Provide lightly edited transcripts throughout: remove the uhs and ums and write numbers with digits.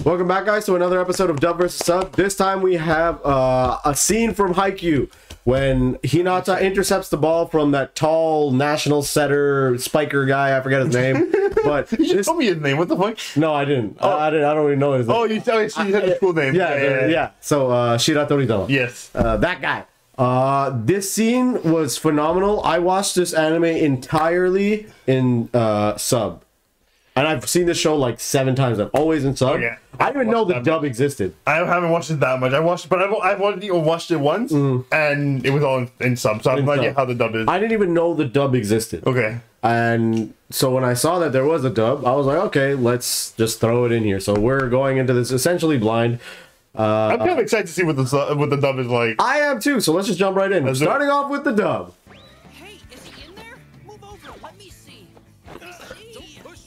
Welcome back, guys, to another episode of Dub vs. Sub. This time we have a scene from Haikyuu when Hinata intercepts the ball from that tall national setter spiker guy. I forget his name, but you just told me his name. What the fuck? No, I didn't. Oh. I don't even know his name. Oh, you said his cool name. Yeah. So Shira Toritama. Yes. That guy. This scene was phenomenal. I watched this anime entirely in sub. And I've seen this show like 7 times. I'm always in sub. Okay. I didn't even know the dub existed. I haven't watched it that much. I watched, but I've watched it once, and it was all in sub. So I have no idea how the dub is. I didn't even know the dub existed. Okay. And so when I saw that there was a dub, I was like, okay, let's just throw it in here. So we're going into this essentially blind. I'm kind of excited to see what the dub is like. I am too. So let's just jump right in. Starting off with the dub. Hey, is he in there? Move over. Let me see.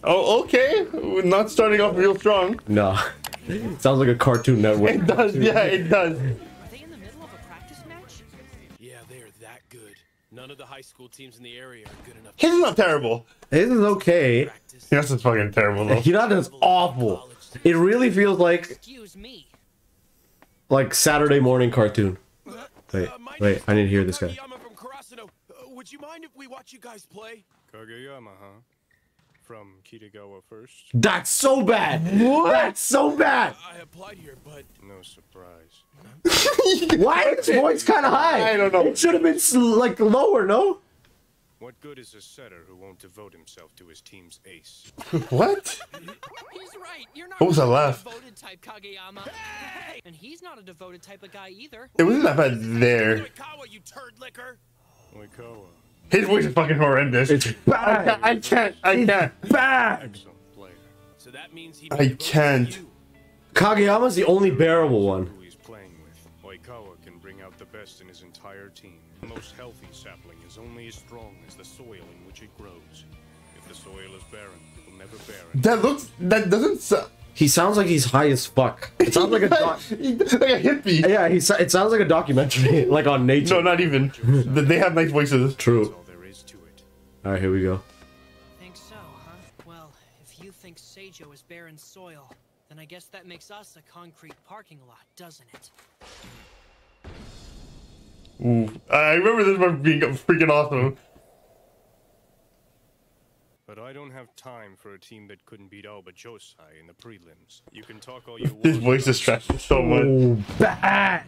Oh, okay. Not starting off real strong. No. Sounds like a Cartoon Network. It does. Yeah, it does. Are they in the middle of a practice match? Yeah, they're that good. None of the high school teams in the area are good enough. His is not terrible. His is okay. Yes, it's fucking terrible though. Hinata's awful. It really feels like Excuse me. Saturday morning cartoon. Wait, I need to hear this guy. Kageyama from Karasuno. Would you mind if we watch you guys play? Kageyama, huh? From Kitagawa first? That's so bad. What? That's so bad. I applied here, but no surprise. Why is his voice kind of high? I don't know. It should have been like lower, no? What good is a setter who won't devote himself to his team's ace? What? He's right. You're not What was that laugh? a devoted type, Kageyama. Hey! And he's not a devoted type of guy either. It wasn't that bad there. Oikawa, you turd licker! Oikawa. His voice is fucking horrendous. It's bad. I can't. Bad. Excellent player. So that means he I can't. Kageyama's the only bearable one. who he's playing with. Oikawa can bring out the best in his entire team. The most healthy sapling is only as strong as the soil in which it grows. If the soil is barren, it will never bear it. That doesn't sound He sounds like he's high as fuck. It sounds like a like a hippie. yeah. It sounds like a documentary, like on nature. No, not even. They have nice voices. That's True. all there is to it. All right, here we go. Think so, huh? Well, if you think Seijo is barren soil, then I guess that makes us a concrete parking lot, doesn't it? Ooh. I remember this one being freaking awesome. But I don't have time for a team that couldn't beat Alba Josai in the prelims. You can talk all you want. His voice distracts so much. Oh, bad.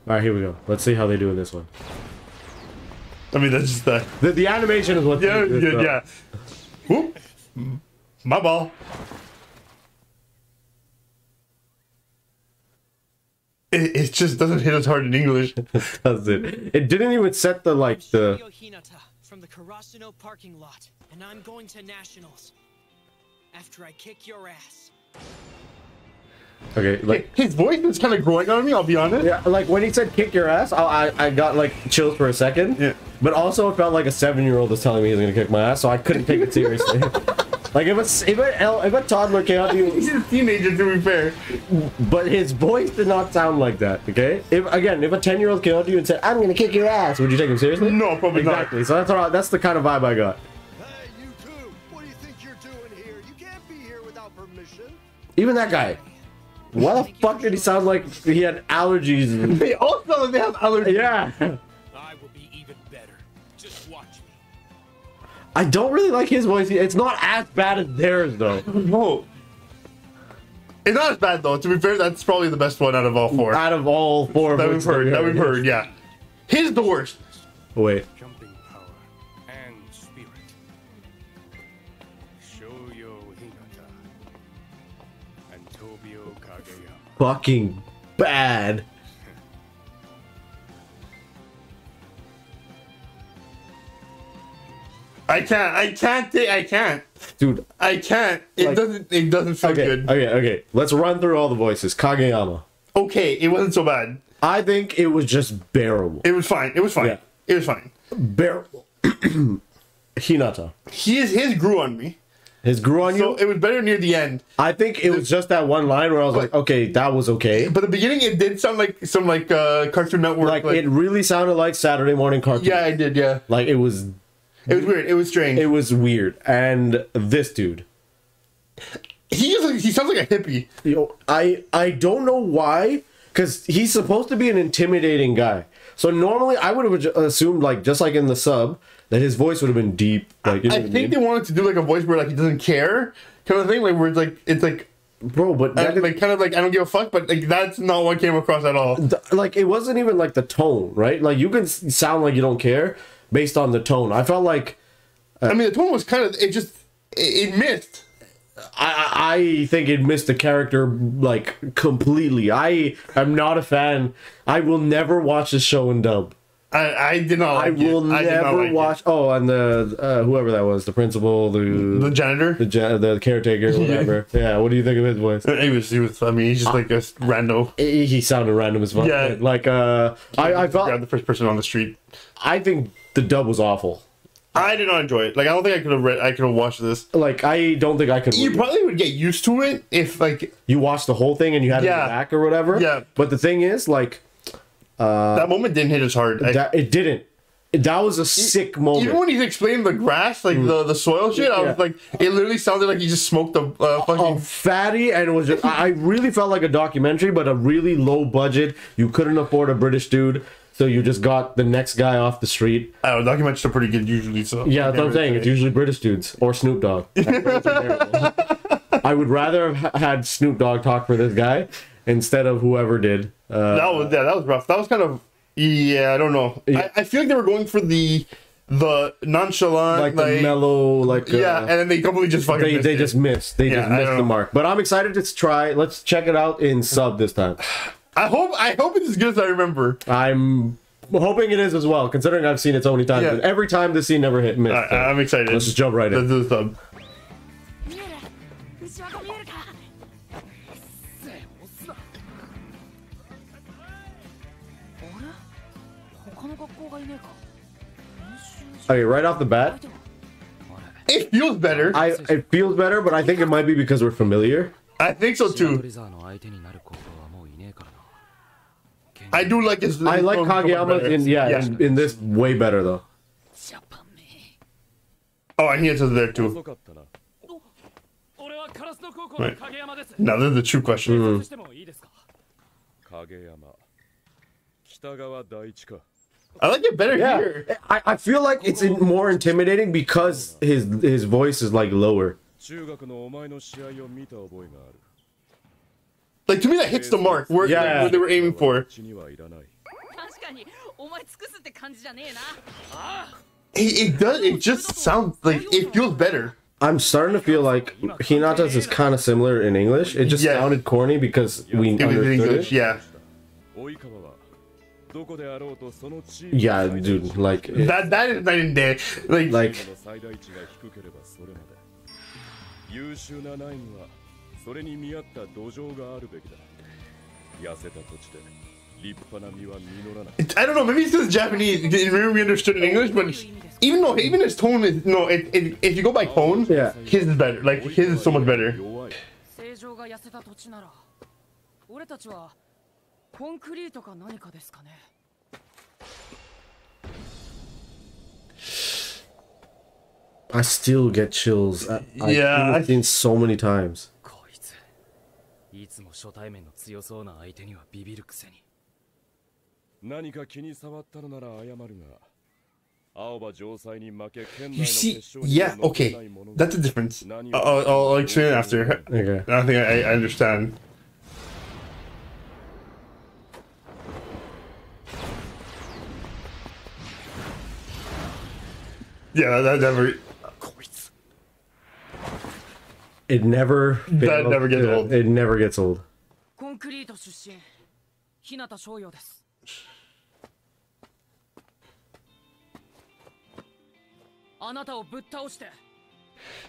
All right, here we go. Let's see how they do in this one. I mean, that's just that. The animation is what. Yeah. Whoop. My ball. It just doesn't hit as hard in English. Does it? It didn't even set the I'm Shiryo Hinata from the Karasuno parking lot, and I'm going to nationals. After I kick your ass. Okay, like His voice is kind of growing on me. I'll be honest. yeah, like when he said "kick your ass," I got like chills for a second. Yeah. But also, it felt like a 7-year-old was telling me he was gonna kick my ass, so I couldn't take it seriously. Like if a toddler came out to you, He's a teenager, to be fair. but his voice did not sound like that. Okay, if a 10-year-old came out to you and said, "I'm gonna kick your ass," would you take him seriously? No, probably Exactly. So that's the kind of vibe I got. Hey, you two! What do you think you're doing here? You can't be here without permission. Even that guy. Why the fuck did he sound like he had allergies? They all sound like they have allergies. Yeah. I will be even better. Just watch me. I don't really like his voice. It's not as bad as theirs, though. No. It's not as bad though. To be fair, that's probably the best one out of all 4 Out of all 4 that we've voices heard. That we've heard, yeah. His the worst. Oh, wait. Jumping power and spirit. Shouyo Hinata and Tobio Kageyama. Fucking bad. I can't. Dude. I can't. It Like- doesn't feel Okay, good. okay. Let's run through all the voices. Kageyama. Okay, it wasn't so bad. I think it was just bearable. It was fine. Yeah. It was fine. Bearable. Hinata. His grew on me. His grew on So you? it was better near the end. I think it was just that one line where I was like, okay, that was okay. But the beginning, it did sound like some Cartoon Network. Like, it really sounded like Saturday morning cartoon. Yeah, it did. Yeah, Like, it was it was weird. It was strange. weird. And this dude. he sounds like a hippie. You know, I don't know why, because he's supposed to be an intimidating guy. So normally I would have assumed, like, just like in the sub, that his voice would have been deep. Like, you know I think they wanted to do like a voice where like he doesn't care kind of thing, like where it's like bro, but that like kind of like I don't give a fuck, but like that's not what came across at all. like it wasn't even like the tone, right? Like you can sound like you don't care based on the tone. I felt like I mean, the tone was kind of it missed. I think it missed the character like completely. I am not a fan. I will never watch this show in dub. I did not. Like I will it. I did not never like watch. It. Oh, and the whoever that was, the principal, The janitor, the caretaker, whatever. Yeah. What do you think of his voice? He was. I mean, he's just like a rando. He sounded random as fuck. Yeah. Like I felt. Grab the first person on the street. I think the dub was awful. I did not enjoy it. Like I don't think I could have watched this. Like I don't think I could. You probably would get used to it if like you watched the whole thing and you had it in the back or whatever. Yeah. But the thing is, like, that moment didn't hit as hard. It didn't. That was a sick moment. Even when he's explaining the grass, like the soil shit, I was like, it literally sounded like he just smoked a fucking fatty, and it was just. I really felt like a documentary, but a really low budget. You couldn't afford a British dude, so you just got the next guy off the street. I don't know, documentaries are pretty good usually. So Yeah, that's what I'm saying. It's usually British dudes or Snoop Dogg. I would rather have had Snoop Dogg talk for this guy instead of whoever did. That was rough. That was kind of I don't know. I feel like they were going for the nonchalant, like the mellow, like and then they completely just fucking they just missed. They just missed the mark. But I'm excited to try. Let's check it out in sub this time. I hope it's as good as I remember. I'm hoping it is as well, considering I've seen it so many times. Yeah. But every time the scene never missed. So I'm excited. let's just jump right in. Let's do the sub. 他の学校がいねえか。 Okay, right off the bat, it feels better. It feels better, but I think it might be because we're familiar. I think so too. I do like his. I like Kageyama in this way better though. Oh, and he is there too. Right. Now this is the true question. I like it better here. I feel like it's more intimidating because his voice is like lower. Like to me that hits the mark where they were aiming for. It does. It just sounds like it feels better. I'm starting to feel like Hinata's is kind of similar in English. It just sounded corny because we understood it. Yeah. Yeah, dude, like that is night and day. Like I don't know, maybe it's because Japanese. Maybe we understood in English, but even his tone is if you go by tone, his is better. Like his is so much better. I still get chills. I've seen so many times. You see, yeah, okay, that's the difference. I'll explain it after. Okay. I think I understand. Yeah, that never. It never. That never gets old. It never gets old.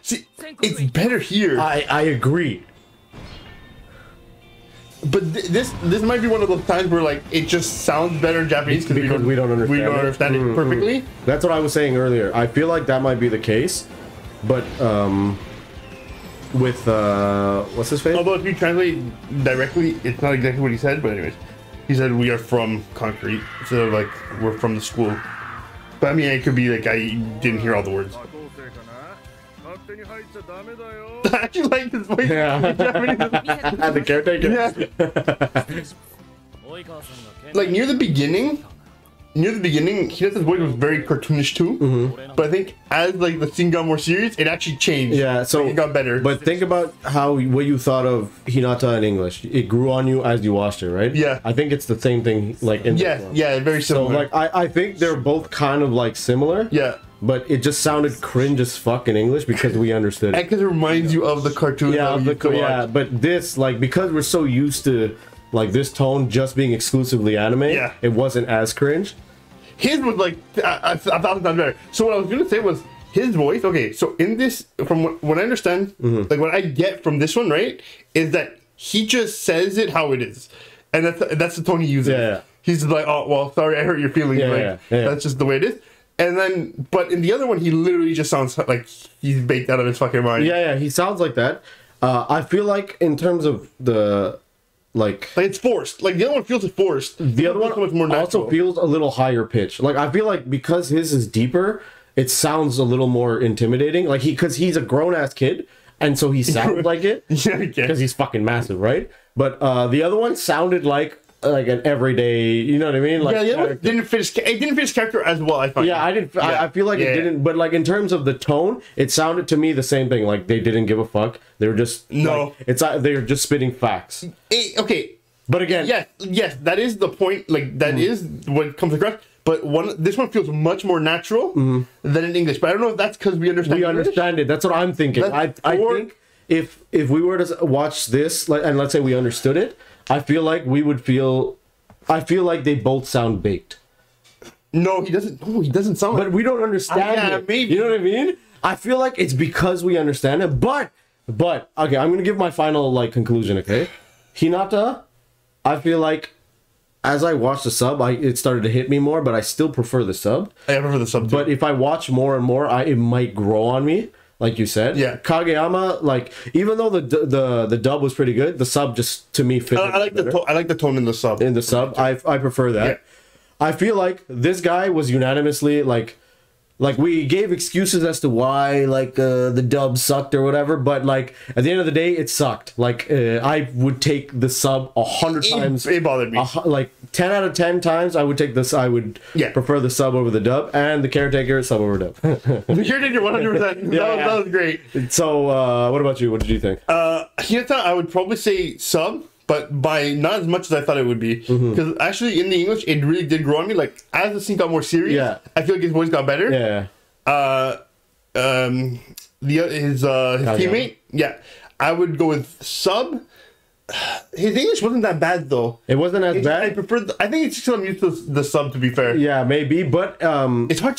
See, it's better here. I agree. But this might be one of those times where like it just sounds better in Japanese because we don't understand it perfectly. That's what I was saying earlier. I feel like that might be the case, but with what's his face? Although if you translate directly, it's not exactly what he said. But anyways, he said we are from Concrete instead of like we're from the school. But I mean, it could be like I didn't hear all the words. I actually like his voice. Yeah. in Japanese. And the caretaker. Yeah. Like near the beginning, Hinata's voice was very cartoonish too. Mm-hmm. But I think as like the scene got more serious, it actually changed. Yeah, so Like, it got better. But think about what you thought of Hinata in English. It grew on you as you watched it, right? Yeah. I think it's the same thing, like in yeah, this one. yeah, very So similar. like I think they're both kind of like similar. yeah. But it just sounded cringe as fuck in English because we understood it. Because it reminds you of the cartoon. Yeah, that we used to yeah. watch. But this, like, because we're so used to like this tone just being exclusively anime, Yeah. it wasn't as cringe. His was like a thousand times better. So what I was gonna say was his voice. Okay, so in this, from what I understand, Mm-hmm. like what I get from this one, right, is that he just says it how it is, and that's the tone he uses. Yeah. He's like, oh well, sorry, I hurt your feelings. Yeah, like, yeah. That's just the way it is. And then, but in the other one, he literally just sounds like he's baked out of his fucking mind. Yeah, he sounds like that. I feel like in terms of the like It's forced. Like the other one feels forced. the other one so much more natural. also feels a little higher pitch. Like I feel like because his is deeper, it sounds a little more intimidating. Like because he's a grown ass kid, and so he sounds like it Yeah, I because guess. he's fucking massive, right? But the other one sounded like an everyday. You know what I mean? Like Yeah, the other one character. didn't fit his. It didn't fit his character as well. I find. Yeah, I didn't. I feel like Yeah. it didn't. But like in terms of the tone, it sounded to me the same thing. Like they didn't give a fuck. They were just No. like, it's they're just spitting facts. Okay. But again, Yes, that is the point. Like that is what comes across. But this one feels much more natural than in English. But I don't know if that's because we understand. we English. understand it. That's what I'm thinking. That's- I or- think if we were to watch this, like, and let's say we understood it, I feel like we would feel. I feel like they both sound baked, No, he doesn't. No, he doesn't sound. but we don't understand Yeah, it. maybe. You know what I mean? I feel like it's because we understand it. But okay, I'm gonna give my final like conclusion. Okay, Hinata, I feel like as I watched the sub, it started to hit me more, but I still prefer the sub. I prefer the sub. But if I watch more and more, it might grow on me, like you said. Yeah. Kageyama, like even though the dub was pretty good, the sub just to me fit. I like better. I like the tone in the sub. In the sub, I prefer that. Yeah. I feel like this guy was unanimously like we gave excuses as to why like the dub sucked or whatever, but like at the end of the day, it sucked. Like I would take the sub 100 times. It bothered me. Like 10 out of 10 times, I would take this. I would Yeah. prefer the sub over the dub, and the caretaker sub over dub. The caretaker 100%. That was great. So, what about you? What did you think? Hinata, I would probably say sub, but by not as much as I thought it would be. Because actually, in the English, it really did grow on me. Like as the scene got more serious, Yeah. I feel like his voice got better. Yeah. His teammate, yeah, I would go with sub. His English wasn't that bad though. It wasn't as I bad. prefer. I think it's just 'cause I'm used to the sub. To be fair, Yeah, maybe, but it's hard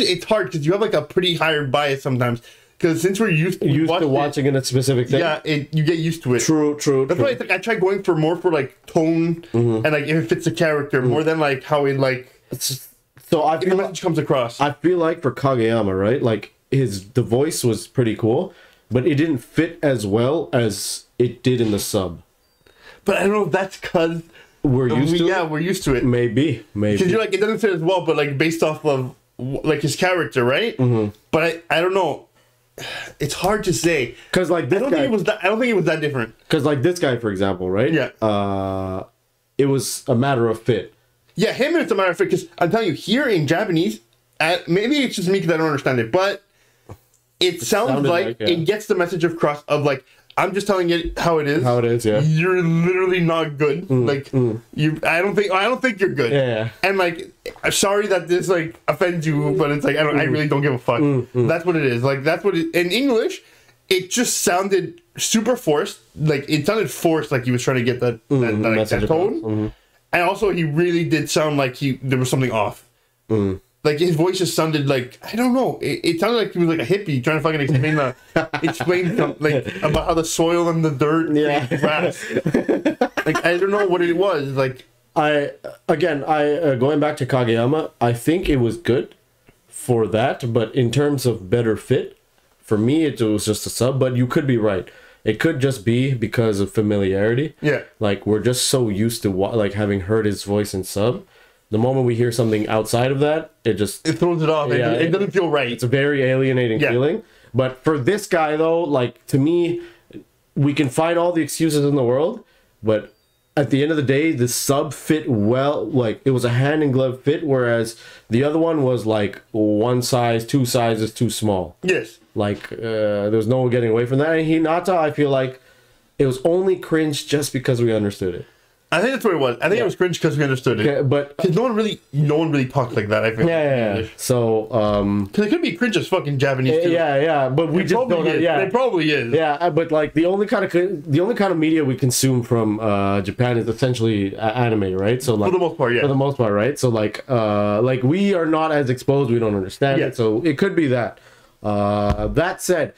because you have like a pretty higher bias sometimes. Because since we're used to watching in a specific thing. yeah, you get used to it. True. That's why I try going for more for like tone and like if it fits the character more than like how it like So I the feel message comes across. I feel like for Kageyama, right? Like the voice was pretty cool, but it didn't fit as well as it did in the sub. But I don't know if that's because We're used to yeah, it. we're used to it. Maybe. Because you're like it doesn't fit as well, but like based off of like his character, right? But I don't know. It's hard to say. Because like I this don't guy, think it was that. I don't think it was that different. because like this guy, for example, right? Yeah. It was a matter of fit. Yeah, him. It's a matter of fact. Because I'm telling you, here in Japanese, maybe it's just me because I don't understand it, but it sounds sounded like like, yeah. it gets the message across of like I'm just telling it how it is. How it is, yeah. You're literally not good. Like you, I don't think you're good. Yeah. And like, I'm sorry that this like offends you, but it's like I really don't give a fuck. That's what it is. Like that's what it. In English, it just sounded super forced. Like it sounded forced. Like he was trying to get that message tone. across. And also, he really did sound like there was something off. Like his voice just sounded like I don't know. It sounded like he was like a hippie trying to fucking explain something like about how the soil and the dirt, Yeah. and grass. Like I don't know what it was. Like Going back to Kageyama, I think it was good for that, but in terms of better fit, for me it was just a sub. But you could be right. It could just be because of familiarity. Yeah. Like we're just so used to like having heard his voice in sub. The moment we hear something outside of that, it it throws it off. Yeah, It doesn't feel right. it's a very alienating Yeah. feeling. But for this guy though, like to me, we can find all the excuses in the world, but at the end of the day, the sub fit well. Like it was a hand and glove fit, whereas the other one was like one size, two sizes too small. Yes. Like there was no getting away from that. And Hinata, I feel like it was only cringe just because we understood it. I think that's what it was. I think it was cringe because we understood it. Okay, but Because no one really talked like that. I feel. yeah. So Because it could be cringe as fucking Japanese too. yeah. But we It just probably don't. is. Yeah, It probably is. yeah. But like the only kind of media we consume from Japan is essentially anime, right? So like For the most part, yeah. For the most part, right? So like we are not as exposed. We don't understand Yeah. it. So it could be that. That said,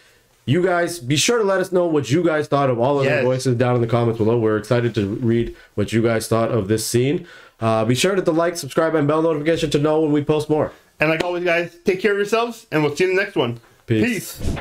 you guys be sure to let us know what you guys thought of all of the Yes. voices down in the comments below. We're excited to read what you guys thought of this scene. Be sure to hit the like, subscribe, and bell notification to know when we post more. And like always, guys, take care of yourselves, and we'll see you in the next one. Peace. Peace.